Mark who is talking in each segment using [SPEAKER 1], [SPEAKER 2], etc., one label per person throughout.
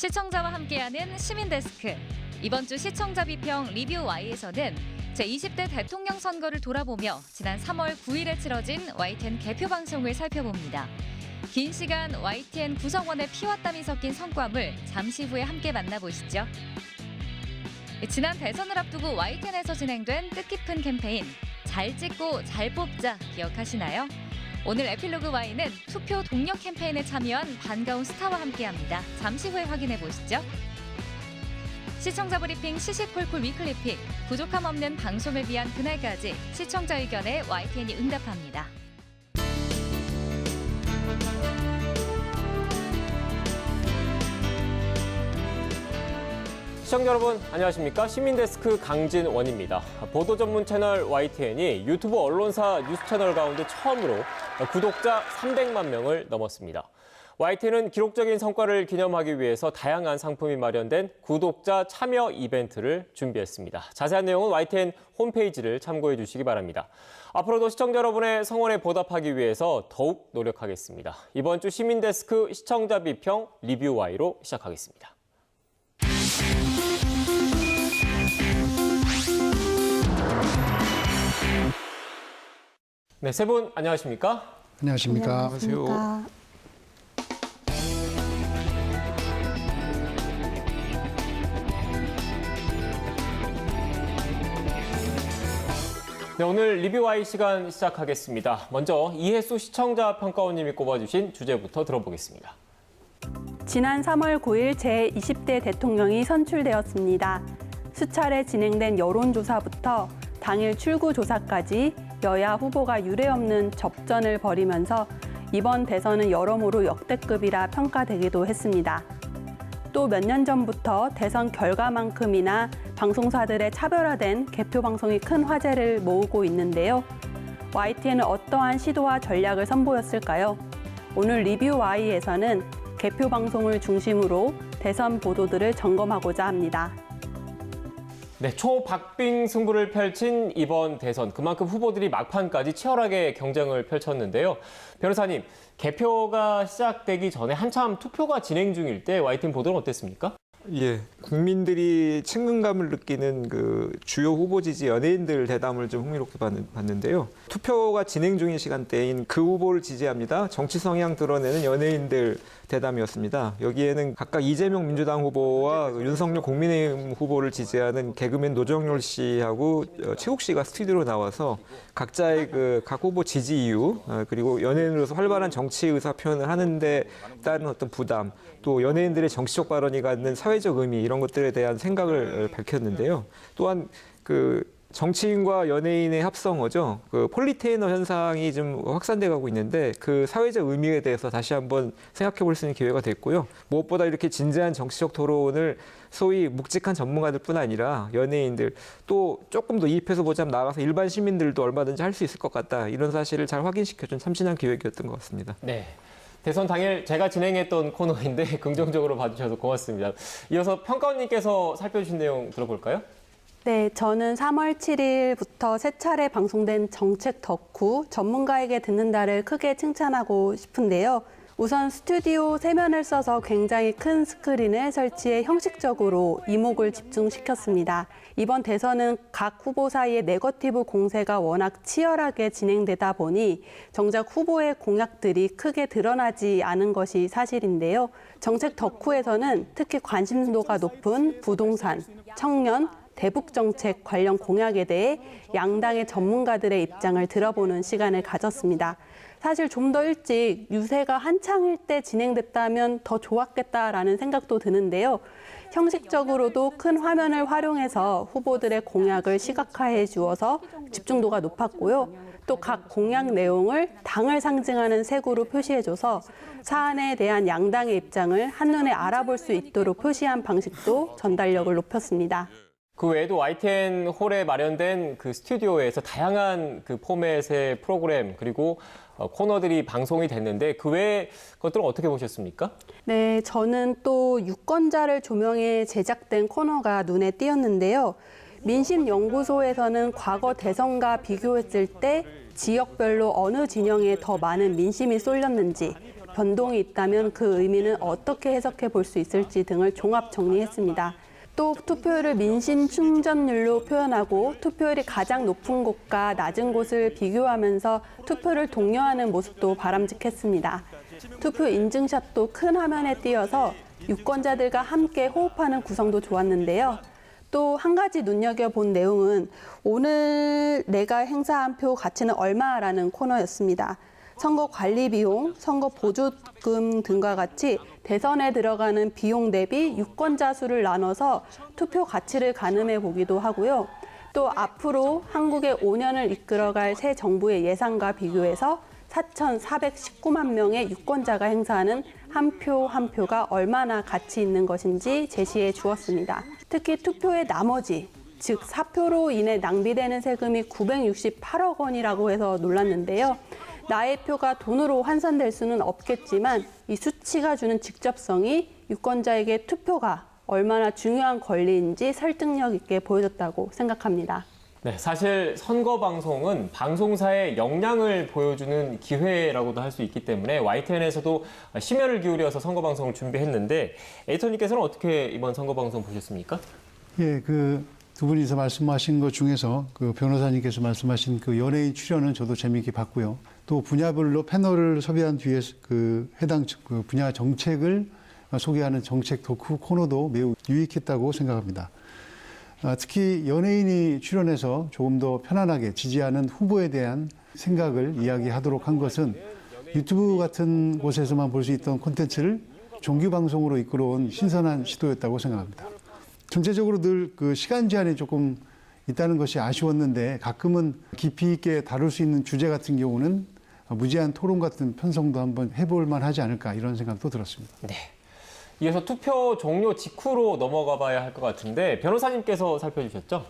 [SPEAKER 1] 시청자와 함께하는 시민데스크. 이번 주 시청자 비평 리뷰 Y에서는 제20대 대통령 선거를 돌아보며 지난 3월 9일에 치러진 YTN 개표 방송을 살펴봅니다. 긴 시간 YTN 구성원의 피와 땀이 섞인 성과물 잠시 후에 함께 만나보시죠. 지난 대선을 앞두고 YTN에서 진행된 뜻깊은 캠페인 잘 찍고 잘 뽑자 기억하시나요? 오늘 에필로그 Y는 투표 동력 캠페인에 참여한 반가운 스타와 함께합니다. 잠시 후에 확인해 보시죠. 시청자 브리핑 시시콜콜 위클리픽, 부족함 없는 방송을 위한 그날까지 시청자 의견에 YTN이 응답합니다.
[SPEAKER 2] 시청자 여러분 안녕하십니까? 시민데스크 강진원입니다. 보도 전문 채널 YTN이 유튜브 언론사 뉴스 채널 가운데 처음으로 구독자 300만 명을 넘었습니다. YTN은 기록적인 성과를 기념하기 위해서 다양한 상품이 마련된 구독자 참여 이벤트를 준비했습니다. 자세한 내용은 YTN 홈페이지를 참고해 주시기 바랍니다. 앞으로도 시청자 여러분의 성원에 보답하기 위해서 더욱 노력하겠습니다. 이번 주 시민데스크 시청자 비평 리뷰 Y로 시작하겠습니다. 네, 세 분 안녕하십니까?
[SPEAKER 3] 안녕하십니까?
[SPEAKER 4] 안녕하세요.
[SPEAKER 2] 네, 오늘 리뷰 Y 시간 시작하겠습니다. 먼저 이혜수 시청자 평가원님이 꼽아주신 주제부터 들어보겠습니다.
[SPEAKER 4] 지난 3월 9일 제20대 대통령이 선출되었습니다. 수차례 진행된 여론조사부터 당일 출구조사까지 여야 후보가 유례없는 접전을 벌이면서 이번 대선은 여러모로 역대급이라 평가되기도 했습니다. 또 몇 년 전부터 대선 결과만큼이나 방송사들의 차별화된 개표 방송이 큰 화제를 모으고 있는데요. YTN은 어떠한 시도와 전략을 선보였을까요? 오늘 리뷰 Y에서는 개표 방송을 중심으로 대선 보도들을 점검하고자 합니다.
[SPEAKER 2] 네, 초박빙 승부를 펼친 이번 대선. 그만큼 후보들이 막판까지 치열하게 경쟁을 펼쳤는데요. 변호사님, 개표가 시작되기 전에 한참 투표가 진행 중일 때 YTN 보도는 어땠습니까?
[SPEAKER 3] 예, 국민들이 친근감을 느끼는 그 주요 후보 지지 연예인들 대담을 좀 흥미롭게 봤는데요. 투표가 진행 중인 시간대인 그 후보를 지지합니다. 정치 성향 드러내는 연예인들 대담이었습니다. 여기에는 각각 이재명 민주당 후보와 윤석열 국민의힘 후보를 지지하는 개그맨 노정열 씨하고 최욱 씨가 스튜디오로 나와서 각자의 각 후보 지지 이유, 그리고 연예인으로서 활발한 정치 의사 표현을 하는데 따른 어떤 부담, 또 연예인들의 정치적 발언이 갖는 사회적 의미 이런 것들에 대한 생각을 밝혔는데요. 또한 정치인과 연예인의 합성어죠. 폴리테이너 현상이 좀 확산돼 가고 있는데 그 사회적 의미에 대해서 다시 한번 생각해 볼 수 있는 기회가 됐고요. 무엇보다 이렇게 진지한 정치적 토론을 소위 묵직한 전문가들뿐 아니라 연예인들 또 조금 더 이입해서 보자면 나가서 일반 시민들도 얼마든지 할 수 있을 것 같다. 이런 사실을 잘 확인시켜준 참신한 기획이었던 것 같습니다.
[SPEAKER 2] 네. 대선 당일 제가 진행했던 코너인데 긍정적으로 봐주셔서 고맙습니다. 이어서 평가원님께서 살펴주신 내용 들어볼까요?
[SPEAKER 4] 네, 저는 3월 7일부터 세 차례 방송된 정책 덕후 전문가에게 듣는다를 크게 칭찬하고 싶은데요. 우선 스튜디오 세면을 써서 굉장히 큰 스크린을 설치해 형식적으로 이목을 집중시켰습니다. 이번 대선은 각 후보 사이의 네거티브 공세가 워낙 치열하게 진행되다 보니 정작 후보의 공약들이 크게 드러나지 않은 것이 사실인데요. 정책 덕후에서는 특히 관심도가 높은 부동산, 청년, 대북 정책 관련 공약에 대해 양당의 전문가들의 입장을 들어보는 시간을 가졌습니다. 사실 좀 더 일찍 유세가 한창일 때 진행됐다면 더 좋았겠다라는 생각도 드는데요. 형식적으로도 큰 화면을 활용해서 후보들의 공약을 시각화해 주어서 집중도가 높았고요. 또 각 공약 내용을 당을 상징하는 색으로 표시해줘서 사안에 대한 양당의 입장을 한눈에 알아볼 수 있도록 표시한 방식도 전달력을 높였습니다.
[SPEAKER 2] 그 외에도 YTN 홀에 마련된 그 스튜디오에서 다양한 그 포맷의 프로그램 그리고 코너들이 방송이 됐는데 그 외의 것들은 어떻게 보셨습니까?
[SPEAKER 4] 네, 저는 또 유권자를 조명해 제작된 코너가 눈에 띄었는데요. 민심연구소에서는 과거 대선과 비교했을 때 지역별로 어느 진영에 더 많은 민심이 쏠렸는지, 변동이 있다면 그 의미는 어떻게 해석해 볼 수 있을지 등을 종합 정리했습니다. 또 투표율을 민심 충전율로 표현하고 투표율이 가장 높은 곳과 낮은 곳을 비교하면서 투표를 독려하는 모습도 바람직했습니다. 투표 인증샷도 큰 화면에 띄어서 유권자들과 함께 호흡하는 구성도 좋았는데요. 또 한 가지 눈여겨본 내용은 오늘 내가 행사한 표 가치는 얼마라는 코너였습니다. 선거 관리 비용, 선거 보조금 등과 같이 대선에 들어가는 비용 대비 유권자 수를 나눠서 투표 가치를 가늠해 보기도 하고요. 또 앞으로 한국의 5년을 이끌어갈 새 정부의 예상과 비교해서 4,419만 명의 유권자가 행사하는 한 표 한 표가 얼마나 가치 있는 것인지 제시해 주었습니다. 특히 투표의 나머지, 즉 사표로 인해 낭비되는 세금이 968억 원이라고 해서 놀랐는데요. 나의 표가 돈으로 환산될 수는 없겠지만 이 수치가 주는 직접성이 유권자에게 투표가 얼마나 중요한 권리인지 설득력 있게 보여줬다고 생각합니다.
[SPEAKER 2] 네, 사실 선거 방송은 방송사의 역량을 보여주는 기회라고도 할 수 있기 때문에 YTN에서도 심혈을 기울여서 선거 방송을 준비했는데 에디터님께서는 어떻게 이번 선거 방송 보셨습니까?
[SPEAKER 5] 예, 두 분이서 말씀하신 것 중에서 변호사님께서 말씀하신 연예인 출연은 저도 재미있게 봤고요. 또 분야별로 패널을 섭외한 뒤에 해당 분야 정책을 소개하는 정책 토크 코너도 매우 유익했다고 생각합니다. 특히 연예인이 출연해서 조금 더 편안하게 지지하는 후보에 대한 생각을 이야기하도록 한 것은 유튜브 같은 곳에서만 볼 수 있던 콘텐츠를 정규 방송으로 이끌어온 신선한 시도였다고 생각합니다. 전체적으로 늘 시간 제한이 조금 있다는 것이 아쉬웠는데 가끔은 깊이 있게 다룰 수 있는 주제 같은 경우는 무제한 토론 같은 편성도 한번 해볼 만하지 않을까 이런 생각도 들었습니다.
[SPEAKER 2] 네. 이어서 투표 종료 직후로 넘어가 봐야 할 것 같은데 변호사님께서 살펴주셨죠?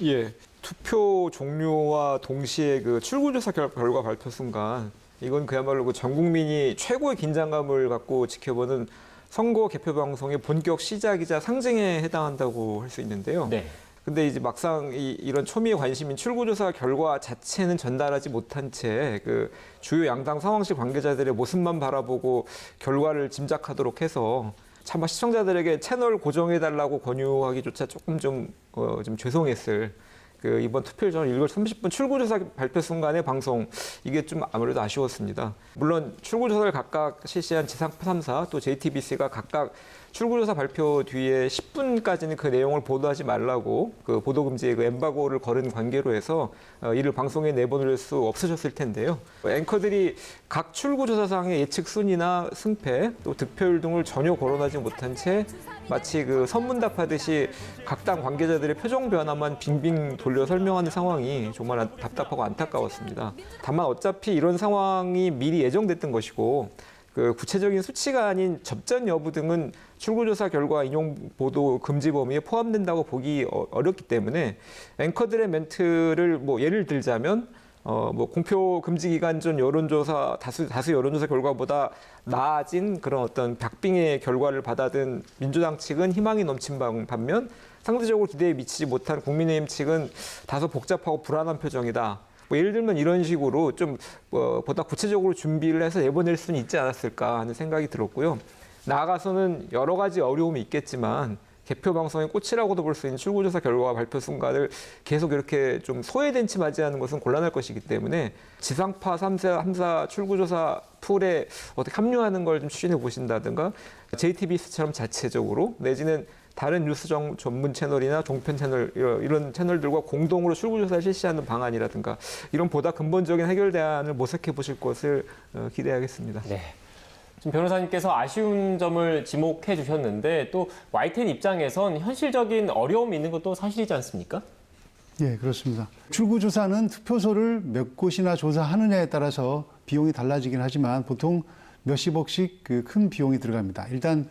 [SPEAKER 3] 예, 투표 종료와 동시에 출구조사 결과 발표 순간 이건 그야말로 전 국민이 최고의 긴장감을 갖고 지켜보는 선거 개표 방송의 본격 시작이자 상징에 해당한다고 할 수 있는데요.
[SPEAKER 2] 네.
[SPEAKER 3] 근데 이제 막상 이런 초미의 관심인 출구조사 결과 자체는 전달하지 못한 채 주요 양당 상황실 관계자들의 모습만 바라보고 결과를 짐작하도록 해서 차마 시청자들에게 채널 고정해달라고 권유하기조차 조금 좀 죄송했을 이번 투표일 전 7시 30분 출구조사 발표 순간의 방송 이게 좀 아무래도 아쉬웠습니다. 물론 출구조사를 각각 실시한 지상파 3사 또 JTBC가 각각 출구조사 발표 뒤에 10분까지는 그 내용을 보도하지 말라고 보도금지의 엠바고를 걸은 관계로 해서 이를 방송에 내보낼 수 없으셨을 텐데요. 앵커들이 각 출구조사상의 예측 순위나 승패 또 득표율 등을 전혀 거론하지 못한 채 마치 선문답하듯이 각 당 관계자들의 표정 변화만 빙빙 돌려 설명하는 상황이 정말 답답하고 안타까웠습니다. 다만 어차피 이런 상황이 미리 예정됐던 것이고 구체적인 수치가 아닌 접전 여부 등은 출구조사 결과 인용 보도 금지 범위에 포함된다고 보기 어렵기 때문에 앵커들의 멘트를 예를 들자면 공표 금지 기간 전 여론조사 다수 여론조사 결과보다 나아진 그런 어떤 박빙의 결과를 받아든 민주당 측은 희망이 넘친 반면 상대적으로 기대에 미치지 못한 국민의힘 측은 다소 복잡하고 불안한 표정이다. 예를 들면 이런 식으로 좀 보다 구체적으로 준비를 해서 내보낼 수는 있지 않았을까 하는 생각이 들었고요. 나아가서는 여러 가지 어려움이 있겠지만 개표 방송의 꽃이라고도 볼 수 있는 출구조사 결과 발표 순간을 계속 이렇게 좀 소외된 채 맞이하는 것은 곤란할 것이기 때문에 지상파 3사 출구조사 풀에 어떻게 합류하는 걸 좀 추진해 보신다든가 JTBC처럼 자체적으로 내지는 다른 뉴스 전문 채널이나 종편 채널 이런 채널들과 공동으로 출구조사를 실시하는 방안이라든가 이런 보다 근본적인 해결 대안을 모색해 보실 것을 기대하겠습니다.
[SPEAKER 2] 네. 지금 변호사님께서 아쉬운 점을 지목해 주셨는데 또 YTN 입장에선 현실적인 어려움이 있는 것도 사실이지 않습니까?
[SPEAKER 5] 예, 그렇습니다. 출구조사는 투표소를 몇 곳이나 조사하느냐에 따라서 비용이 달라지긴 하지만 보통 몇십억씩 큰 비용이 들어갑니다. 일단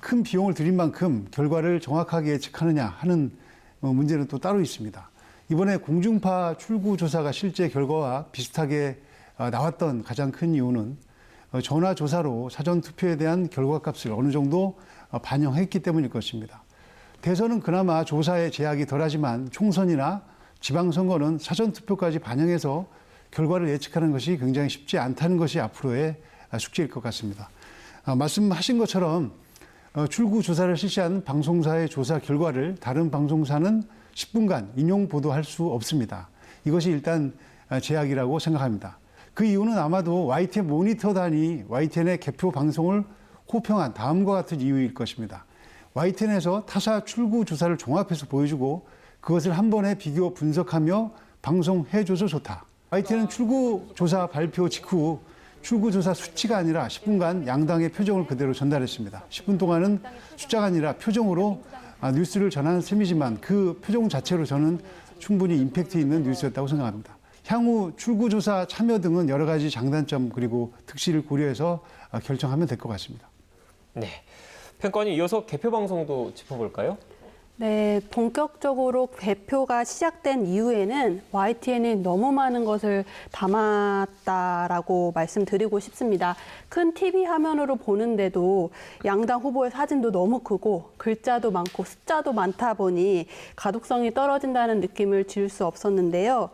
[SPEAKER 5] 큰 비용을 들인 만큼 결과를 정확하게 예측하느냐 하는 문제는 또 따로 있습니다. 이번에 공중파 출구조사가 실제 결과와 비슷하게 나왔던 가장 큰 이유는 전화조사로 사전투표에 대한 결과값을 어느 정도 반영했기 때문일 것입니다. 대선은 그나마 조사의 제약이 덜하지만 총선이나 지방선거는 사전투표까지 반영해서 결과를 예측하는 것이 굉장히 쉽지 않다는 것이 앞으로의 숙제일 것 같습니다. 말씀하신 것처럼 출구 조사를 실시한 방송사의 조사 결과를 다른 방송사는 10분간 인용 보도할 수 없습니다. 이것이 일단 제약이라고 생각합니다. 그 이유는 아마도 YTN 모니터단이 YTN의 개표 방송을 호평한 다음과 같은 이유일 것입니다. YTN에서 타사 출구 조사를 종합해서 보여주고 그것을 한 번에 비교 분석하며 방송해줘서 좋다. YTN은 출구 조사 발표 직후 출구 조사 수치가 아니라 10분간 양당의 표정을 그대로 전달했습니다. 10분 동안은 숫자가 아니라 표정으로 뉴스를 전하는 셈이지만 그 표정 자체로 저는 충분히 임팩트 있는 뉴스였다고 생각합니다. 향후 출구 조사 참여 등은 여러 가지 장단점 그리고 특실을 고려해서 결정하면 될 것 같습니다.
[SPEAKER 2] 네, 평가원님 이어서 개표 방송도 짚어볼까요?
[SPEAKER 4] 네, 본격적으로 개표가 시작된 이후에는 YTN이 너무 많은 것을 담았다라고 말씀드리고 싶습니다. 큰 TV 화면으로 보는데도 양당 후보의 사진도 너무 크고 글자도 많고 숫자도 많다 보니 가독성이 떨어진다는 느낌을 지울 수 없었는데요.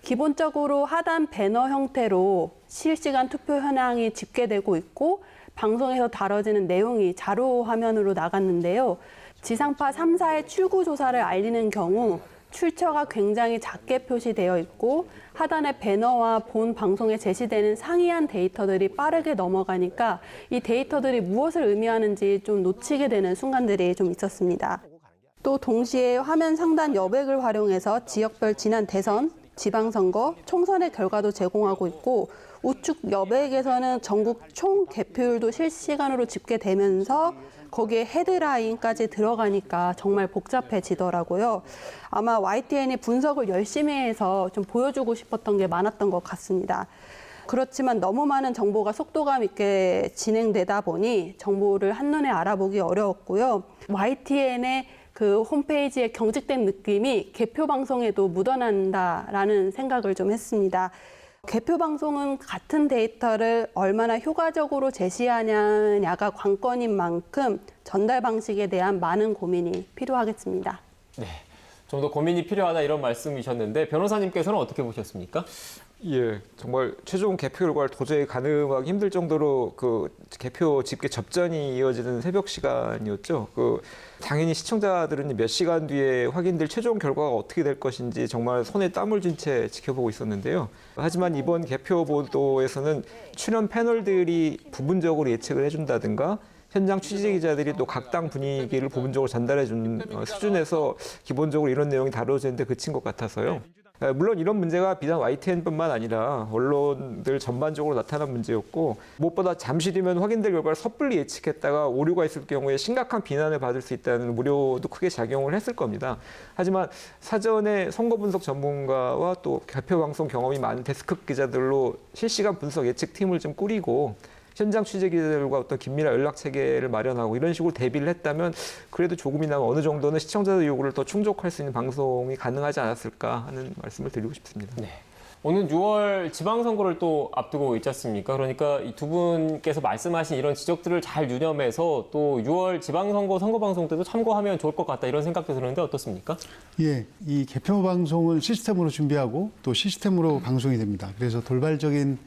[SPEAKER 4] 기본적으로 하단 배너 형태로 실시간 투표 현황이 집계되고 있고 방송에서 다뤄지는 내용이 자료 화면으로 나갔는데요. 지상파 3사의 출구 조사를 알리는 경우 출처가 굉장히 작게 표시되어 있고 하단의 배너와 본 방송에 제시되는 상이한 데이터들이 빠르게 넘어가니까 이 데이터들이 무엇을 의미하는지 좀 놓치게 되는 순간들이 좀 있었습니다. 또 동시에 화면 상단 여백을 활용해서 지역별 지난 대선, 지방선거, 총선의 결과도 제공하고 있고 우측 여백에서는 전국 총 개표율도 실시간으로 집계되면서 거기에 헤드라인까지 들어가니까 정말 복잡해지더라고요. 아마 YTN이 분석을 열심히 해서 좀 보여주고 싶었던 게 많았던 것 같습니다. 그렇지만 너무 많은 정보가 속도감 있게 진행되다 보니 정보를 한눈에 알아보기 어려웠고요. YTN의 그 홈페이지에 경직된 느낌이 개표 방송에도 묻어난다라는 생각을 좀 했습니다. 개표 방송은 같은 데이터를 얼마나 효과적으로 제시하냐가 관건인 만큼 전달 방식에 대한 많은 고민이 필요하겠습니다.
[SPEAKER 2] 네, 좀 더 고민이 필요하다 이런 말씀이셨는데 변호사님께서는 어떻게 보셨습니까?
[SPEAKER 3] 예, 정말 최종 개표 결과를 도저히 가늠하기 힘들 정도로 그 개표 집계 접전이 이어지는 새벽 시간이었죠. 당연히 시청자들은 몇 시간 뒤에 확인될 최종 결과가 어떻게 될 것인지 정말 손에 땀을 쥔 채 지켜보고 있었는데요. 하지만 이번 개표 보도에서는 출연 패널들이 부분적으로 예측을 해준다든가 현장 취재 기자들이 또 각 당 분위기를 부분적으로 전달해주는 수준에서 기본적으로 이런 내용이 다뤄지는데 그친 것 같아서요. 물론 이런 문제가 비단 YTN뿐만 아니라 언론들 전반적으로 나타난 문제였고 무엇보다 잠시 뒤면 확인될 결과를 섣불리 예측했다가 오류가 있을 경우에 심각한 비난을 받을 수 있다는 우려도 크게 작용을 했을 겁니다. 하지만 사전에 선거 분석 전문가와 또 개표 방송 경험이 많은 데스크 기자들로 실시간 분석 예측팀을 좀 꾸리고 현장 취재 기자들과 어떤 긴밀한 연락 체계를 마련하고 이런 식으로 대비를 했다면 그래도 조금이나마 어느 정도는 시청자들 요구를 더 충족할 수 있는 방송이 가능하지 않았을까 하는 말씀을 드리고 싶습니다.
[SPEAKER 2] 네. 오늘 6월 지방선거를 또 앞두고 있지 않습니까? 그러니까 이 두 분께서 말씀하신 이런 지적들을 잘 유념해서 또 6월 지방선거 선거방송 때도 참고하면 좋을 것 같다 이런 생각도 드는데 어떻습니까?
[SPEAKER 5] 예, 이 개표 방송은 시스템으로 준비하고 또 시스템으로 방송이 됩니다. 그래서 돌발적인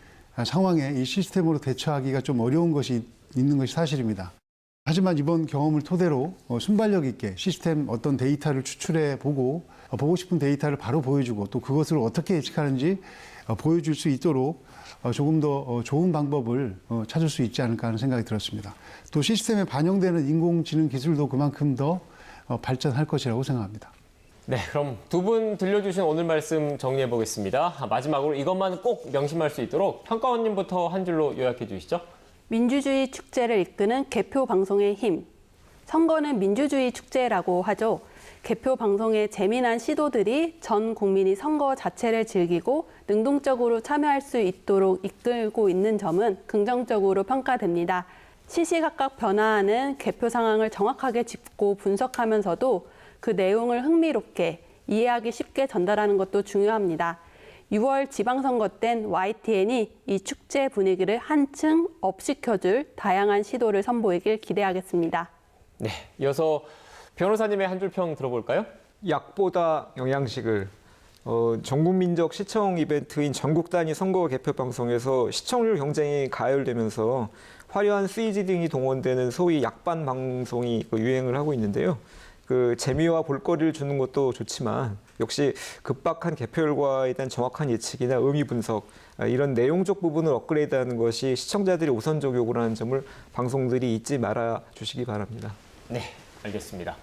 [SPEAKER 5] 상황에 이 시스템으로 대처하기가 좀 어려운 것이 있는 것이 사실입니다. 하지만 이번 경험을 토대로 순발력 있게 시스템 어떤 데이터를 추출해 보고 싶은 데이터를 바로 보여주고 또 그것을 어떻게 예측하는지 보여줄 수 있도록 조금 더 좋은 방법을 찾을 수 있지 않을까 하는 생각이 들었습니다. 또 시스템에 반영되는 인공지능 기술도 그만큼 더 발전할 것이라고 생각합니다.
[SPEAKER 2] 네, 그럼 두 분 들려주신 오늘 말씀 정리해 보겠습니다. 마지막으로 이것만 꼭 명심할 수 있도록 평가원님부터 한 줄로 요약해 주시죠.
[SPEAKER 4] 민주주의 축제를 이끄는 개표 방송의 힘. 선거는 민주주의 축제라고 하죠. 개표 방송의 재미난 시도들이 전 국민이 선거 자체를 즐기고 능동적으로 참여할 수 있도록 이끌고 있는 점은 긍정적으로 평가됩니다. 시시각각 변화하는 개표 상황을 정확하게 짚고 분석하면서도 그 내용을 흥미롭게 이해하기 쉽게 전달하는 것도 중요합니다. 6월 지방선거 땐 YTN이 이 축제 분위기를 한층 업시켜줄 다양한 시도를 선보이길 기대하겠습니다.
[SPEAKER 2] 네, 이어서 변호사님의 한 줄 평 들어볼까요?
[SPEAKER 3] 약보다 영양식을 전국민적 시청 이벤트인 전국 단위 선거 개표 방송에서 시청률 경쟁이 가열되면서 화려한 CG 등이 동원되는 소위 약반 방송이 유행을 하고 있는데요. 그 재미와 볼거리를 주는 것도 좋지만 역시 급박한 개표율과에 대한 정확한 예측이나 의미 분석 이런 내용적 부분을 업그레이드하는 것이 시청자들이 우선적 요구라는 점을 방송들이 잊지 말아 주시기 바랍니다.
[SPEAKER 2] 네, 알겠습니다.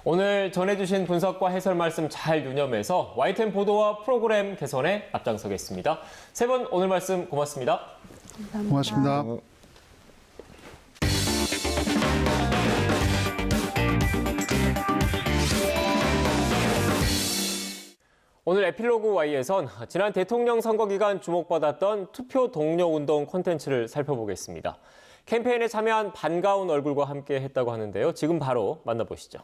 [SPEAKER 2] 오늘 전해주신 분석과 해설 말씀 잘 유념해서 YTN 보도와 프로그램 개선에 앞장서겠습니다. 세 분 오늘 말씀 고맙습니다.
[SPEAKER 5] 고맙습니다.
[SPEAKER 2] 오늘 에필로그 Y에선 지난 대통령 선거 기간 주목받았던 투표 동료 운동 콘텐츠를 살펴보겠습니다. 캠페인에 참여한 반가운 얼굴과 함께 했다고 하는데요. 지금 바로 만나보시죠.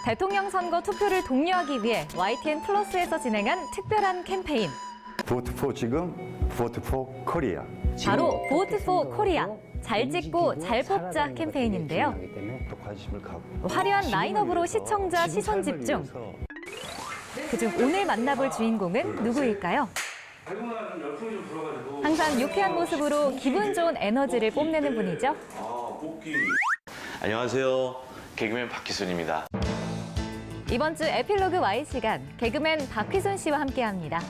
[SPEAKER 1] 대통령 선거 투표를 독려하기 위해 YTN 플러스에서 진행한 특별한 캠페인.
[SPEAKER 6] Vote for 지금, Vote for Korea.
[SPEAKER 1] 바로 Vote for Korea. 잘 찍고 잘 뽑자 캠페인인데요.
[SPEAKER 6] 또 관심을 갖고.
[SPEAKER 1] 화려한 라인업으로 시청자 시선 집중. 그중 오늘 만나볼 주인공은 누구일까요? 항상 유쾌한 모습으로 기분 좋은 에너지를 뽐내는 분이죠.
[SPEAKER 7] 안녕하세요. 개그맨 박희순입니다.
[SPEAKER 1] 이번 주 에필로그 Y 시간, 개그맨 박희순 씨와 함께합니다.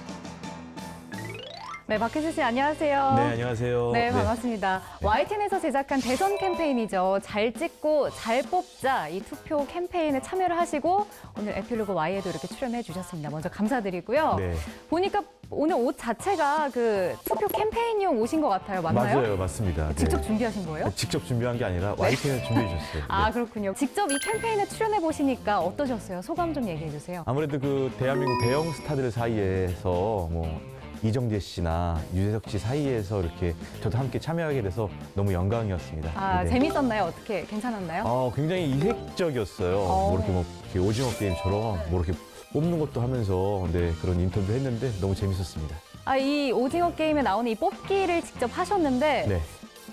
[SPEAKER 1] 네, 박희순 씨 안녕하세요.
[SPEAKER 8] 네, 안녕하세요.
[SPEAKER 1] 네, 반갑습니다. YTN에서 제작한 대선 캠페인이죠. 잘 찍고 잘 뽑자 이 투표 캠페인에 참여를 하시고 오늘 에필로그 Y에도 이렇게 출연해 주셨습니다. 먼저 감사드리고요.
[SPEAKER 8] 네.
[SPEAKER 1] 보니까 오늘 옷 자체가 그 투표 캠페인용 옷인 것 같아요. 맞나요?
[SPEAKER 8] 맞아요, 맞습니다. 네.
[SPEAKER 1] 직접 준비하신 거예요?
[SPEAKER 8] 직접 준비한 게 아니라 YTN을 준비해 주셨어요.
[SPEAKER 1] 아,
[SPEAKER 8] 네.
[SPEAKER 1] 그렇군요. 직접 이 캠페인에 출연해 보시니까 어떠셨어요? 소감 좀 얘기해 주세요.
[SPEAKER 8] 아무래도 그 대한민국 대형 스타들 사이에서 뭐 이정재 씨나 유재석 씨 사이에서 이렇게 저도 함께 참여하게 돼서 너무 영광이었습니다.
[SPEAKER 1] 아,
[SPEAKER 8] 네.
[SPEAKER 1] 재밌었나요? 어떻게 괜찮았나요?
[SPEAKER 8] 굉장히 이색적이었어요. 뭐 이렇게 오징어 게임처럼 뭐 이렇게 뽑는 것도 하면서 그런 인터뷰 했는데 너무 재밌었습니다.
[SPEAKER 1] 아, 이 오징어 게임에 나오는 이 뽑기를 직접 하셨는데
[SPEAKER 8] 네.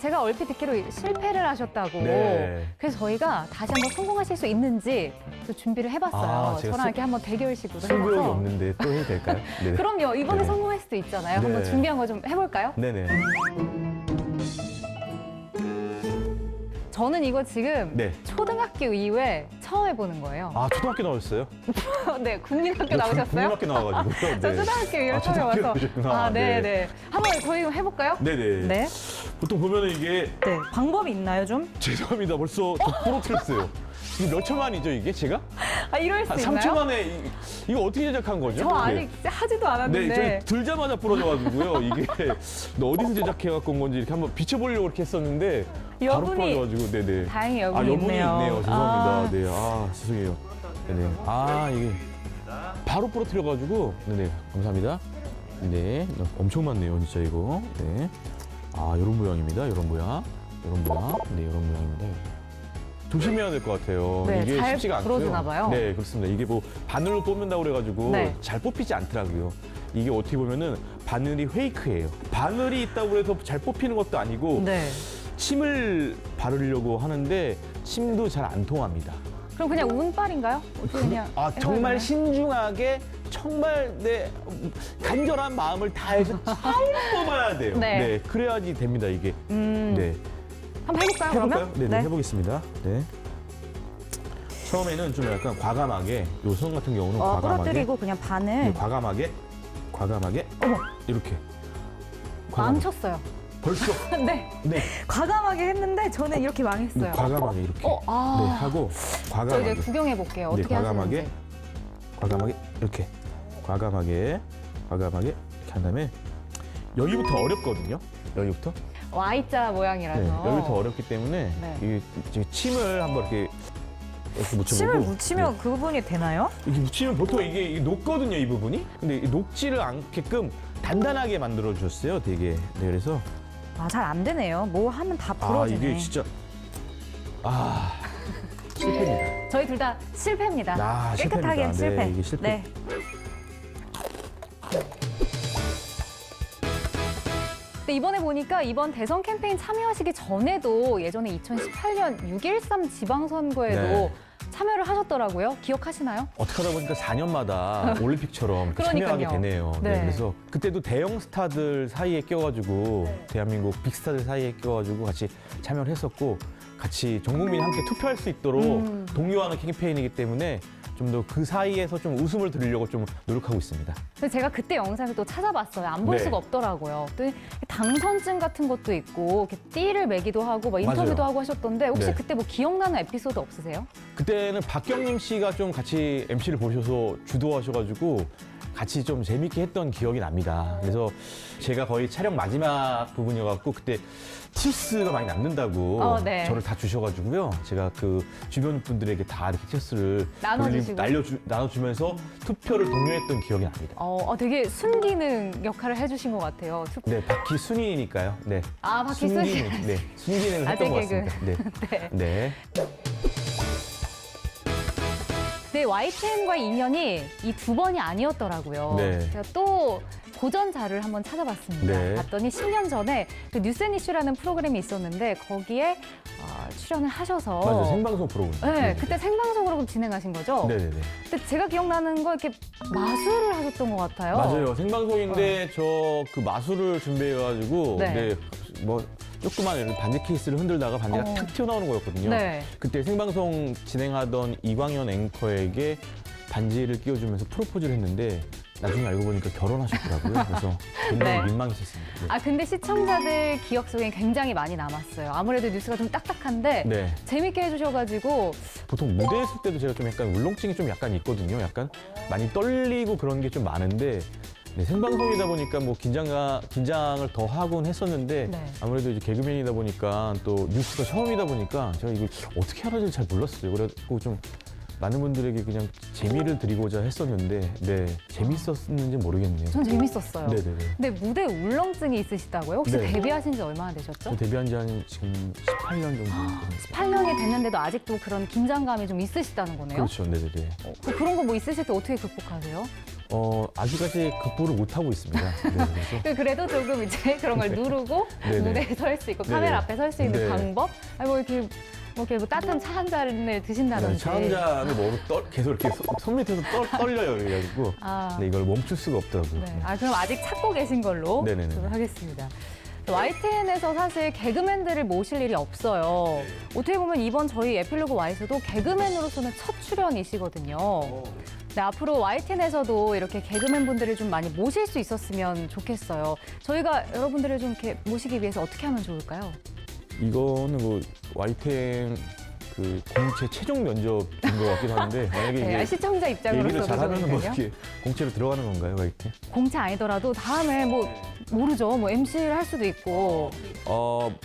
[SPEAKER 1] 제가 얼핏 듣기로 실패를 하셨다고.
[SPEAKER 8] 네.
[SPEAKER 1] 그래서 저희가 다시 한번 성공하실 수 있는지 또 준비를 해봤어요.
[SPEAKER 8] 제가
[SPEAKER 1] 저랑 이렇게 한번 대결식으로
[SPEAKER 8] 승부욕이
[SPEAKER 1] 해봐서.
[SPEAKER 8] 없는데 또 해도 될까요? 네.
[SPEAKER 1] 그럼요. 이번에
[SPEAKER 8] 네.
[SPEAKER 1] 성공할 수도 있잖아요.
[SPEAKER 8] 네.
[SPEAKER 1] 한번 준비한 거 좀 해볼까요?
[SPEAKER 8] 네네.
[SPEAKER 1] 저는 이거 지금
[SPEAKER 8] 네.
[SPEAKER 1] 초등학교 이후에 처음 해보는 거예요.
[SPEAKER 8] 아, 초등학교 나오셨어요?
[SPEAKER 1] 네, 국민학교 나오셨어요?
[SPEAKER 8] 국민학교 나와가지고요.
[SPEAKER 1] 저
[SPEAKER 8] 네.
[SPEAKER 1] 초등학교 이후에 처음
[SPEAKER 8] 초등학교
[SPEAKER 1] 와서.
[SPEAKER 8] 나오셨구나.
[SPEAKER 1] 아, 네,
[SPEAKER 8] 네.
[SPEAKER 1] 네. 한번 저희 좀 해볼까요?
[SPEAKER 8] 네네.
[SPEAKER 1] 네.
[SPEAKER 8] 보통 보면은 이게
[SPEAKER 1] 네. 방법이 있나요, 좀?
[SPEAKER 8] 죄송합니다. 벌써 저 부러뜨렸어요. 이게 몇 초 만이죠, 이게 제가?
[SPEAKER 1] 아, 이럴 수
[SPEAKER 8] 한
[SPEAKER 1] 있나요?
[SPEAKER 8] 3초 만에 이거 어떻게 제작한 거죠?
[SPEAKER 1] 저 아직 하지도 않았는데.
[SPEAKER 8] 네, 저희 들자마자 부러져가지고요. 이게 어디서 제작해갖고 온 건지 이렇게 한번 비춰보려고 이렇게 했었는데 바로
[SPEAKER 1] 여분이
[SPEAKER 8] 부러져가지고, 네네.
[SPEAKER 1] 다행히 여분이
[SPEAKER 8] 여분이
[SPEAKER 1] 있네요.
[SPEAKER 8] 죄송합니다.
[SPEAKER 1] 아.
[SPEAKER 8] 네, 죄송해요. 네네. 이게 바로 부러뜨려가지고, 네네. 감사합니다. 네, 엄청 많네요, 진짜 이거. 네. 이런 모양입니다. 이런 모양. 이런 모양. 네, 이런 모양입니다. 조심해야 될 것 같아요.
[SPEAKER 1] 네,
[SPEAKER 8] 이게
[SPEAKER 1] 잘
[SPEAKER 8] 쉽지가 않고요.
[SPEAKER 1] 부러지나 봐요.
[SPEAKER 8] 네, 그렇습니다. 이게 뭐 바늘로 뽑는다고 그래가지고
[SPEAKER 1] 네.
[SPEAKER 8] 잘 뽑히지 않더라고요. 이게 어떻게 보면은 바늘이 페이크예요. 바늘이 있다고 해서 잘 뽑히는 것도 아니고
[SPEAKER 1] 네.
[SPEAKER 8] 침을 바르려고 하는데 침도 잘 안 통합니다.
[SPEAKER 1] 그럼 그냥 운빨인가요? 어떻게 그냥 해봐야
[SPEAKER 8] 정말
[SPEAKER 1] 되나요?
[SPEAKER 8] 신중하게 정말 내 간절한 마음을 다해서 잘 뽑아야 돼요.
[SPEAKER 1] 네.
[SPEAKER 8] 그래야지 됩니다, 이게. 네.
[SPEAKER 1] 한번 해볼까요,
[SPEAKER 8] 해볼까요?
[SPEAKER 1] 그러면?
[SPEAKER 8] 네, 해보겠습니다. 네. 처음에는 좀 약간 과감하게, 요 손 같은 경우는 과감하게.
[SPEAKER 1] 부러뜨리고 그냥 반을
[SPEAKER 8] 네, 과감하게.
[SPEAKER 1] 어머.
[SPEAKER 8] 이렇게. 과감하게.
[SPEAKER 1] 망쳤어요.
[SPEAKER 8] 벌써?
[SPEAKER 1] 네.
[SPEAKER 8] 네.
[SPEAKER 1] 과감하게 했는데 저는 이렇게 망했어요.
[SPEAKER 8] 과감하게 이렇게. 네, 하고,
[SPEAKER 1] 저
[SPEAKER 8] 과감하게.
[SPEAKER 1] 이제 구경해 볼게요.
[SPEAKER 8] 네,
[SPEAKER 1] 어떻게
[SPEAKER 8] 과감하게.
[SPEAKER 1] 하시는지.
[SPEAKER 8] 과감하게. 이렇게. 과감하게. 이렇게 한 다음에, 여기부터 어렵거든요. 여기부터.
[SPEAKER 1] Y자 모양이라서.
[SPEAKER 8] 네, 여기부터 어렵기 때문에,
[SPEAKER 1] 네.
[SPEAKER 8] 이게 지금 침을 한번 이렇게 묻혀보고.
[SPEAKER 1] 침을 묻히면 그 부분이 되나요?
[SPEAKER 8] 이게 묻히면 보통 이게 녹거든요, 이 부분이. 근데 녹지를 않게끔 단단하게 만들어 주셨어요, 되게. 네, 그래서
[SPEAKER 1] 잘 안 되네요. 뭐 하면 다 부러지네.
[SPEAKER 8] 이게 진짜 실패입니다.
[SPEAKER 1] 저희 둘 다 실패입니다. 깨끗하게
[SPEAKER 8] 실패입니다.
[SPEAKER 1] 실패.
[SPEAKER 8] 네, 이게 실패.
[SPEAKER 1] 네. 근데 이번에 보니까 이번 대선 캠페인 참여하시기 전에도 예전에 2018년 6.13 지방선거에도
[SPEAKER 8] 네.
[SPEAKER 1] 참여를 하셨더라고요. 기억하시나요?
[SPEAKER 8] 어떻게 하다 보니까 4년마다 올림픽처럼 이렇게
[SPEAKER 1] 그러니까요.
[SPEAKER 8] 참여하게 되네요.
[SPEAKER 1] 네.
[SPEAKER 8] 그래서 그때도 대형 스타들 사이에 껴가지고 대한민국 빅스타들 사이에 껴가지고 같이 참여를 했었고 같이 전 국민이 함께 투표할 수 있도록 독려하는 캠페인이기 때문에 좀 더 그 사이에서 좀 웃음을 드리려고 좀 노력하고 있습니다.
[SPEAKER 1] 근데 제가 그때 영상을 또 찾아봤어요. 안 볼
[SPEAKER 8] 네.
[SPEAKER 1] 수가 없더라고요. 또 당선증 같은 것도 있고 이렇게 띠를 매기도 하고 막 인터뷰도
[SPEAKER 8] 맞아요.
[SPEAKER 1] 하고 하셨던데 혹시
[SPEAKER 8] 네.
[SPEAKER 1] 그때 뭐 기억나는 에피소드 없으세요?
[SPEAKER 8] 그때는 박경림 씨가 좀 같이 MC를 보셔서 주도하셔가지고 같이 좀 재밌게 했던 기억이 납니다. 그래서 제가 거의 촬영 마지막 부분이어갖고 그때 티슈가 많이 남는다고
[SPEAKER 1] 네.
[SPEAKER 8] 저를 다 주셔가지고요. 제가 그 주변 분들에게 다 이렇게 티슈를
[SPEAKER 1] 나눠주시고.
[SPEAKER 8] 나눠주면서 투표를 독려했던 기억이 납니다.
[SPEAKER 1] 되게 순기능 역할을 해주신 것 같아요.
[SPEAKER 8] 네, 바퀴 순이니까요. 네.
[SPEAKER 1] 아, 바퀴 순이.
[SPEAKER 8] 네, 순기능을
[SPEAKER 1] 아재
[SPEAKER 8] 했던 것
[SPEAKER 1] 개그.
[SPEAKER 8] 같습니다. 네.
[SPEAKER 1] 네.
[SPEAKER 8] 네.
[SPEAKER 1] 네, YTN과의 인연이 이 두 번이 아니었더라고요.
[SPEAKER 8] 네.
[SPEAKER 1] 제가 또 고전자를 한번 찾아봤습니다.
[SPEAKER 8] 네.
[SPEAKER 1] 봤더니 10년 전에 그 뉴스앤이슈라는 프로그램이 있었는데 거기에 출연을 하셔서
[SPEAKER 8] 맞아요. 생방송 프로그램.
[SPEAKER 1] 네, 그때 생방송으로 진행하신 거죠?
[SPEAKER 8] 네네네.
[SPEAKER 1] 근데 제가 기억나는 거 이렇게 마술을 하셨던 것 같아요.
[SPEAKER 8] 맞아요. 생방송인데 저 그 마술을 준비해가지고
[SPEAKER 1] 네.
[SPEAKER 8] 네, 뭐 조그만 이런 반지 케이스를 흔들다가 반지가 탁 튀어나오는 거였거든요.
[SPEAKER 1] 네.
[SPEAKER 8] 그때 생방송 진행하던 이광현 앵커에게 반지를 끼워주면서 프로포즈를 했는데 나중에 알고 보니까 결혼하셨더라고요. 그래서 굉장히
[SPEAKER 1] 네.
[SPEAKER 8] 민망했었습니다. 네.
[SPEAKER 1] 근데 시청자들 기억 속엔 굉장히 많이 남았어요. 아무래도 뉴스가 좀 딱딱한데
[SPEAKER 8] 네.
[SPEAKER 1] 재밌게 해주셔가지고
[SPEAKER 8] 보통 무대에 있을 때도 제가 좀 약간 울렁증이 좀 약간 있거든요. 약간 많이 떨리고 그런 게 좀 많은데 네, 생방송이다 보니까 뭐 긴장을 더 하곤 했었는데
[SPEAKER 1] 네.
[SPEAKER 8] 아무래도 이제 개그맨이다 보니까 또 뉴스가 처음이다 보니까 제가 이걸 어떻게 해야 할지 잘 몰랐어요. 그래갖고 좀 많은 분들에게 그냥 재미를 드리고자 했었는데 네, 재밌었는지 모르겠네요.
[SPEAKER 1] 전 재밌었어요.
[SPEAKER 8] 네네네.
[SPEAKER 1] 근데 무대 울렁증이 있으시다고요? 혹시
[SPEAKER 8] 네.
[SPEAKER 1] 데뷔하신 지 얼마나 되셨죠?
[SPEAKER 8] 저 데뷔한 지 한 지금 18년 정도 됐습니다.
[SPEAKER 1] 8년이 됐는데도 아직도 그런 긴장감이 좀 있으시다는 거네요?
[SPEAKER 8] 그렇죠. 네네네.
[SPEAKER 1] 그런 거 뭐 있으실 때 어떻게 극복하세요?
[SPEAKER 8] 아직까지 극복을 못하고 있습니다. 네, 그래서
[SPEAKER 1] 그래도 조금 이제 그런 걸 누르고
[SPEAKER 8] 네네.
[SPEAKER 1] 무대에 설 수 있고
[SPEAKER 8] 네네.
[SPEAKER 1] 카메라 앞에 설 수 있는
[SPEAKER 8] 네.
[SPEAKER 1] 방법? 아니 뭐 이렇게 뭐 따뜻한 차 한 잔을 드신다든지.
[SPEAKER 8] 차 한 잔을 먹으면 계속 이렇게 손 밑에서 떨려요. 그래가지고
[SPEAKER 1] 아.
[SPEAKER 8] 네, 이걸 멈출 수가 없더라고요.
[SPEAKER 1] 네. 그럼 아직 찾고 계신 걸로
[SPEAKER 8] 네네네.
[SPEAKER 1] 저도 하겠습니다. YTN에서 사실 개그맨들을 모실 일이 없어요. 어떻게 보면 이번 저희 에필로그 Y에서도 개그맨으로서는 첫 출연이시거든요. 네, 앞으로 YTN에서도 이렇게 개그맨 분들을 좀 많이 모실 수 있었으면 좋겠어요. 저희가 여러분들을 좀 이렇게 모시기 위해서 어떻게 하면 좋을까요?
[SPEAKER 8] 이거는 뭐 YTN 그 공채 최종 면접인 것 같기도 한데 만약에
[SPEAKER 1] 네,
[SPEAKER 8] 이게
[SPEAKER 1] 시청자 입장으로서
[SPEAKER 8] 얘기를 잘하면 뭐 이렇게 공채로 들어가는 건가요, YTN?
[SPEAKER 1] 공채 아니더라도 다음에 뭐 모르죠. 뭐 MC를 할 수도 있고.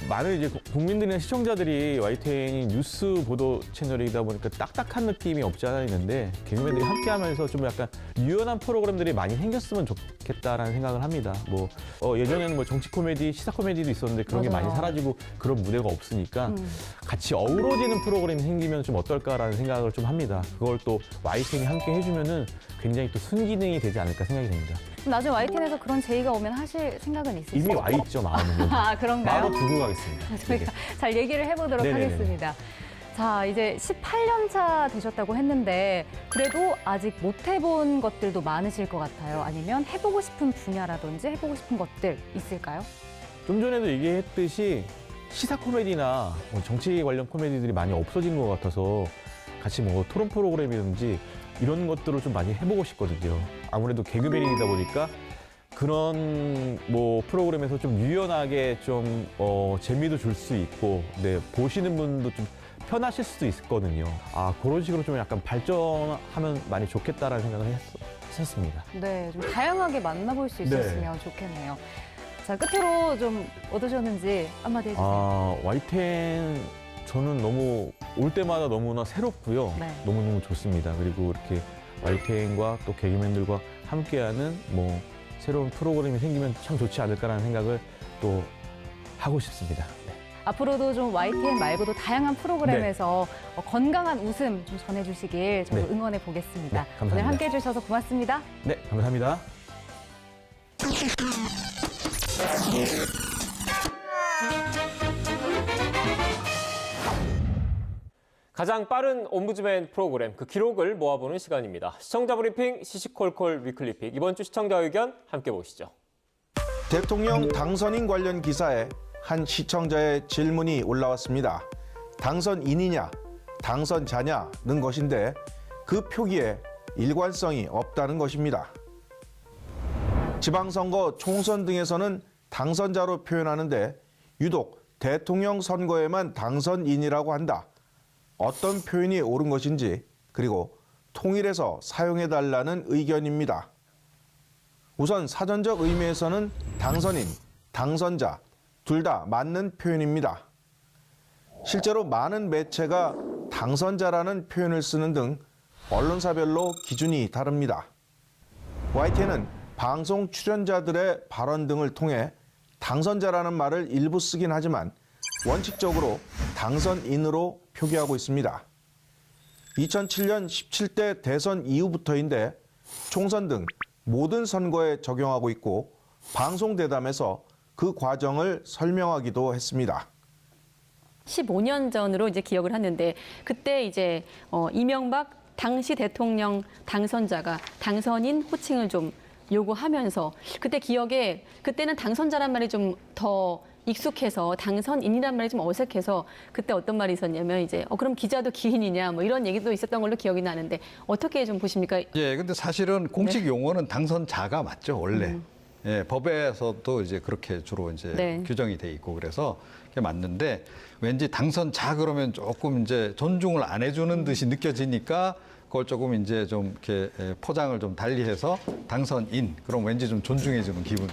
[SPEAKER 8] 많은 이제 국민들이나 시청자들이 YTN이 뉴스 보도 채널이다 보니까 딱딱한 느낌이 없지 않아 있는데 개그맨들이 함께하면서 좀 약간 유연한 프로그램들이 많이 생겼으면 좋겠다라는 생각을 합니다. 뭐 예전에는 뭐 정치 코미디, 시사 코미디도 있었는데 그런 게
[SPEAKER 1] 맞아요.
[SPEAKER 8] 많이 사라지고 그런 무대가 없으니까 같이 어우러지는 프로그램이 생기면 좀 어떨까라는 생각을 좀 합니다. 그걸 또 YTN이 함께 해주면은 굉장히 또 순기능이 되지 않을까 생각이 됩니다.
[SPEAKER 1] 그럼 나중에 YTN에서 그런 제의가 오면 하실 생각은 있으세요?
[SPEAKER 8] 이미 와 있죠, 마음은.
[SPEAKER 1] 아, 그런가요?
[SPEAKER 8] 바로 두고 가겠습니다.
[SPEAKER 1] 저희가 잘 얘기를 해보도록
[SPEAKER 8] 네네네.
[SPEAKER 1] 하겠습니다. 자, 이제 18년 차 되셨다고 했는데 그래도 아직 못 해본 것들도 많으실 것 같아요. 아니면 해보고 싶은 분야라든지 해보고 싶은 것들 있을까요?
[SPEAKER 8] 좀 전에도 얘기했듯이 시사 코미디나 뭐 정치 관련 코미디들이 많이 없어진 것 같아서 같이 뭐 토론 프로그램이든지 이런 것들을 좀 많이 해보고 싶거든요. 아무래도 개그맨이다 보니까 그런 뭐 프로그램에서 좀 유연하게 좀 재미도 줄 수 있고, 네, 보시는 분도 좀 편하실 수도 있거든요. 그런 식으로 좀 약간 발전하면 많이 좋겠다라는 생각을 했었습니다.
[SPEAKER 1] 네, 좀 다양하게 만나볼 수 있었으면 좋겠네요. 자, 끝으로 좀 어떠셨는지 한마디 해주세요.
[SPEAKER 8] YTN 저는 너무 올 때마다 너무나 새롭고요.
[SPEAKER 1] 네.
[SPEAKER 8] 너무너무 좋습니다. 그리고 이렇게 YTN과 또 개그맨들과 함께하는 뭐 새로운 프로그램이 생기면 참 좋지 않을까라는 생각을 또 하고 싶습니다. 네.
[SPEAKER 1] 앞으로도 좀 YTN 말고도 다양한 프로그램에서 건강한 웃음 좀 전해주시길 저도
[SPEAKER 8] 네.
[SPEAKER 1] 응원해 보겠습니다.
[SPEAKER 8] 네, 감사합니다.
[SPEAKER 1] 오늘 함께해 주셔서 고맙습니다.
[SPEAKER 8] 네, 감사합니다.
[SPEAKER 2] 가장 빠른 옴부즈맨 프로그램 그 기록을 모아보는 시간입니다. 시청자 브리핑 시시콜콜 위클리픽. 이번 주 시청자 의견 함께 보시죠.
[SPEAKER 9] 대통령 당선인 관련 기사에 한 시청자의 질문이 올라왔습니다. 당선인이냐, 당선자냐는 것인데 그 표기에 일관성이 없다는 것입니다. 지방선거, 총선 등에서는 당선자로 표현하는데 유독 대통령 선거에만 당선인이라고 한다. 어떤 표현이 옳은 것인지, 그리고 통일해서 사용해달라는 의견입니다. 우선 사전적 의미에서는 당선인, 당선자 둘 다 맞는 표현입니다. 실제로 많은 매체가 당선자라는 표현을 쓰는 등 언론사별로 기준이 다릅니다. YTN은 방송 출연자들의 발언 등을 통해 당선자라는 말을 일부 쓰긴 하지만 원칙적으로 당선인으로 표기하고 있습니다. 2007년 17대 대선 이후부터인데 총선 등 모든 선거에 적용하고 있고 방송 대담에서 그 과정을 설명하기도 했습니다.
[SPEAKER 10] 15년 전으로 이제 기억을 하는데 그때 이제 이명박 당시 대통령 당선자가 당선인 호칭을 좀 요구하면서 그때 기억에 그때는 당선자란 말이 좀 더 익숙해서 당선인이란 말이 좀 어색해서 그때 어떤 말이 있었냐면 이제 그럼 기자도 기인이냐 뭐 이런 얘기도 있었던 걸로 기억이 나는데 어떻게 좀 보십니까?
[SPEAKER 11] 예, 근데 사실은 공식 용어는 당선자가 맞죠, 원래. 예, 법에서도 이제 그렇게 주로 이제 규정이 돼 있고 그래서 그게 맞는데 왠지 당선자 그러면 조금 이제 존중을 안 해주는 듯이 느껴지니까 그걸 조금 이제 좀 이렇게 포장을 좀 달리해서 당선인 그럼 왠지 좀 존중해주는 기분.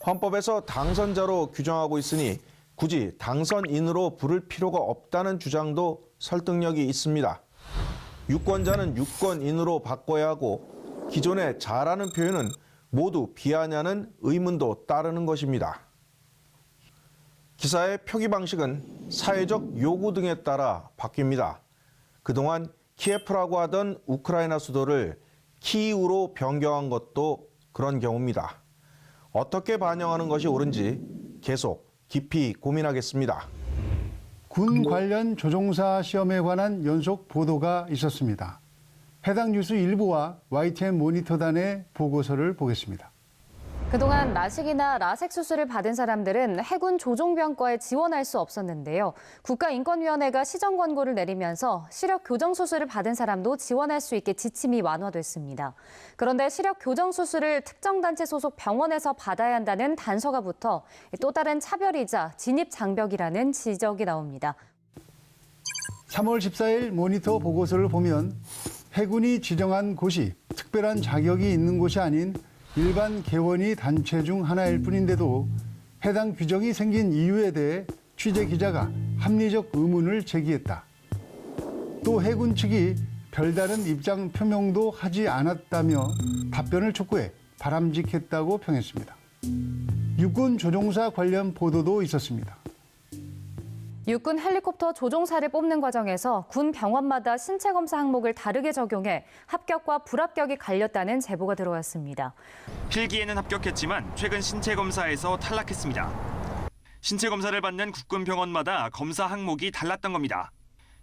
[SPEAKER 9] 헌법에서 당선자로 규정하고 있으니 굳이 당선인으로 부를 필요가 없다는 주장도 설득력이 있습니다. 유권자는 유권인으로 바꿔야 하고 기존의 자라는 표현은 모두 비하냐는 의문도 따르는 것입니다. 기사의 표기 방식은 사회적 요구 등에 따라 바뀝니다. 그동안 키예프라고 하던 우크라이나 수도를 키이우로 변경한 것도 그런 경우입니다. 어떻게 반영하는 것이 옳은지 계속 깊이 고민하겠습니다.
[SPEAKER 5] 군 관련 조종사 시험에 관한 연속 보도가 있었습니다. 해당 뉴스 일부와 YTN 모니터단의 보고서를 보겠습니다.
[SPEAKER 1] 그동안 라식이나 라섹 수술을 받은 사람들은 해군 조종병과에 지원할 수 없었는데요. 국가인권위원회가 시정 권고를 내리면서 시력 교정 수술을 받은 사람도 지원할 수 있게 지침이 완화됐습니다. 그런데 시력 교정 수술을 특정 단체 소속 병원에서 받아야 한다는 단서가 붙어 또 다른 차별이자 진입 장벽이라는 지적이 나옵니다.
[SPEAKER 5] 3월 14일 모니터 보고서를 보면 해군이 지정한 곳이 특별한 자격이 있는 곳이 아닌 일반 개원이 단체 중 하나일 뿐인데도 해당 규정이 생긴 이유에 대해 취재 기자가 합리적 의문을 제기했다. 또 해군 측이 별다른 입장 표명도 하지 않았다며 답변을 촉구해 바람직했다고 평했습니다. 육군 조종사 관련 보도도 있었습니다.
[SPEAKER 1] 육군 헬리콥터 조종사를 뽑는 과정에서 군 병원마다 신체 검사 항목을 다르게 적용해 합격과 불합격이 갈렸다는 제보가 들어왔습니다.
[SPEAKER 12] 필기에는 합격했지만 최근 신체 검사에서 탈락했습니다. 신체 검사를 받는 국군 병원마다 검사 항목이 달랐던 겁니다.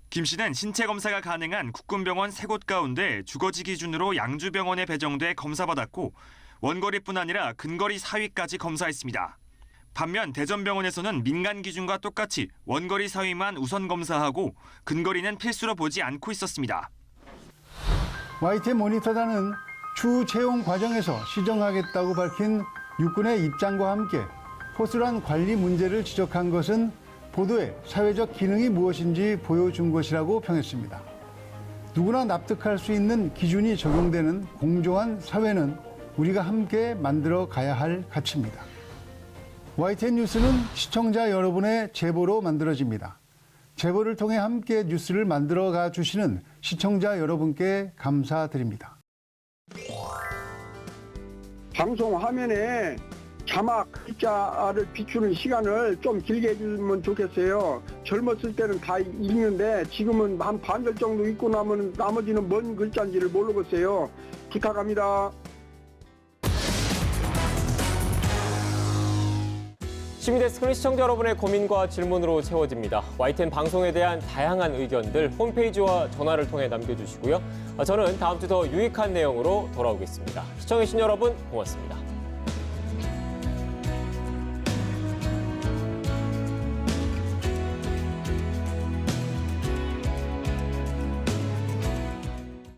[SPEAKER 12] 김 씨는 신체 검사가 가능한 국군 병원 3곳 가운데 주거지 기준으로 양주병원에 배정돼 검사받았고 원거리뿐 아니라 근거리 4위까지 검사했습니다. 반면 대전병원에서는 민간 기준과 똑같이 원거리 4위만 우선 검사하고 근거리는 필수로 보지 않고 있었습니다.
[SPEAKER 5] YTN 모니터단은 추후 채용 과정에서 시정하겠다고 밝힌 육군의 입장과 함께 호술한 관리 문제를 지적한 것은 보도의 사회적 기능이 무엇인지 보여준 것이라고 평했습니다. 누구나 납득할 수 있는 기준이 적용되는 공정한 사회는 우리가 함께 만들어 가야 할 가치입니다. YTN 뉴스는 시청자 여러분의 제보로 만들어집니다. 제보를 통해 함께 뉴스를 만들어가 주시는 시청자 여러분께 감사드립니다.
[SPEAKER 13] 방송 화면에 자막 글자를 비추는 시간을 좀 길게 해주면 좋겠어요. 젊었을 때는 다 읽는데 지금은 한 반절 정도 읽고 나면 나머지는 뭔 글자인지를 모르겠어요. 부탁합니다.
[SPEAKER 2] 시민데스크는 시청자 여러분의 고민과 질문으로 채워집니다. YTN 방송에 대한 다양한 의견들 홈페이지와 전화를 통해 남겨주시고요. 저는 다음 주 더 유익한 내용으로 돌아오겠습니다. 시청해주신 여러분 고맙습니다.